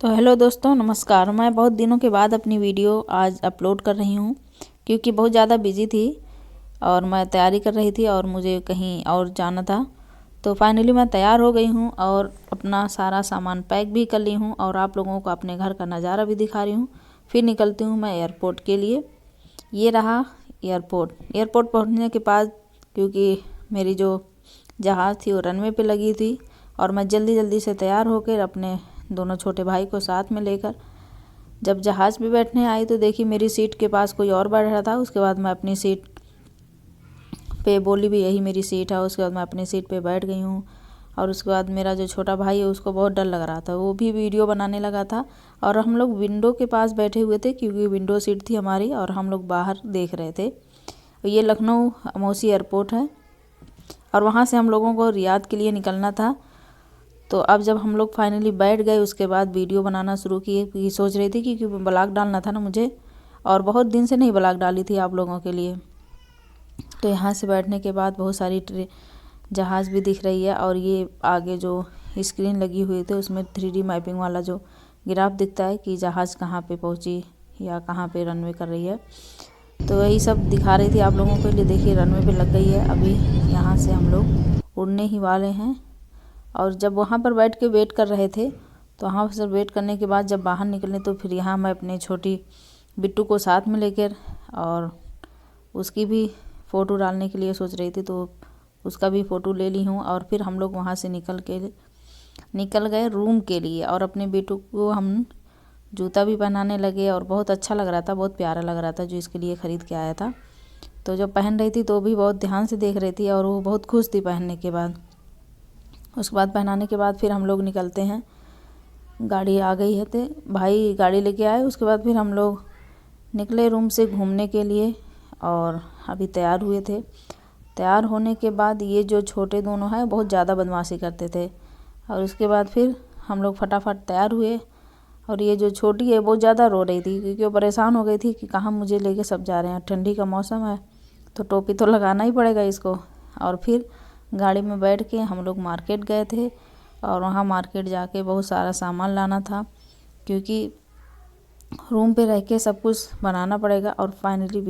तो हेलो दोस्तों, नमस्कार। मैं बहुत दिनों के बाद अपनी वीडियो आज अपलोड कर रही हूँ क्योंकि बहुत ज़्यादा बिजी थी और मैं तैयारी कर रही थी और मुझे कहीं और जाना था। तो फाइनली मैं तैयार हो गई हूँ और अपना सारा सामान पैक भी कर ली हूँ और आप लोगों को अपने घर का नज़ारा भी दिखा रही हूँ। फिर निकलती हूँ मैं एयरपोर्ट के लिए। ये रहा एयरपोर्ट पहुँचने के बाद, क्योंकि मेरी जो जहाज़ थी वो रनवे पे लगी थी और मैं जल्दी जल्दी से तैयार होकर अपने दोनों छोटे भाई को साथ में लेकर जब जहाज़ पे बैठने आई तो देखी मेरी सीट के पास कोई और बैठ रहा था। उसके बाद मैं अपनी सीट पे बोली भी यही मेरी सीट है। उसके बाद मैं अपनी सीट पे बैठ गई हूँ और उसके बाद मेरा जो छोटा भाई है उसको बहुत डर लग रहा था, वो भी वीडियो बनाने लगा था और हम लोग विंडो के पास बैठे हुए थे क्योंकि विंडो सीट थी हमारी और हम लोग बाहर देख रहे थे। ये लखनऊ अमौसी एयरपोर्ट है और वहाँ से हम लोगों को रियाद के लिए निकलना था। तो अब जब हम लोग फाइनली बैठ गए उसके बाद वीडियो बनाना शुरू किए क्योंकि सोच रही थी क्योंकि ब्लॉग डालना था ना मुझे, और बहुत दिन से नहीं ब्लॉग डाली थी आप लोगों के लिए। तो यहाँ से बैठने के बाद बहुत सारी जहाज़ भी दिख रही है और ये आगे जो स्क्रीन लगी हुई थी उसमें 3D मैपिंग वाला जो ग्राफ दिखता है कि जहाज़ कहाँ पे पहुँची या कहाँ पे रनवे कर रही है। तो यही सब दिखा रही थी आप लोगों के लिए। देखिए रनवे पे लग गई है। अभी यहाँ से हम लोग उड़ने ही वाले हैं और जब वहाँ पर बैठ के वेट कर रहे थे तो वहाँ से वेट करने के बाद जब बाहर निकले तो फिर यहाँ मैं अपने छोटी बिट्टू को साथ में लेकर और उसकी भी फ़ोटो डालने के लिए सोच रही थी, तो उसका भी फ़ोटो ले ली हूँ। और फिर हम लोग वहाँ से निकल गए रूम के लिए और अपने बिट्टू को हम जूता भी पहनाने लगे और बहुत अच्छा लग रहा था, बहुत प्यारा लग रहा था जो इसके लिए ख़रीद के आया था। तो जब पहन रही थी तो भी बहुत ध्यान से देख रही थी और वो बहुत खुश थी पहनने के बाद। उसके बाद पहनाने के बाद फिर हम लोग निकलते हैं। गाड़ी आ गई है तो भाई गाड़ी लेके आए। उसके बाद फिर हम लोग निकले रूम से घूमने के लिए और अभी तैयार हुए थे। तैयार होने के बाद ये जो छोटे दोनों हैं बहुत ज़्यादा बदमाशी करते थे और उसके बाद फिर हम लोग फटाफट तैयार हुए और ये जो छोटी है बहुत ज़्यादा रो रही थी क्योंकि वो परेशान हो गई थी कि कहाँ मुझे लेके सब जा रहे हैं, ठंडी का मौसम है तो टोपी तो लगाना ही पड़ेगा इसको। और फिर गाड़ी में बैठ के हम लोग मार्केट गए थे और वहाँ मार्केट जाके बहुत सारा सामान लाना था क्योंकि रूम पे रह के सब कुछ बनाना पड़ेगा। और फाइनली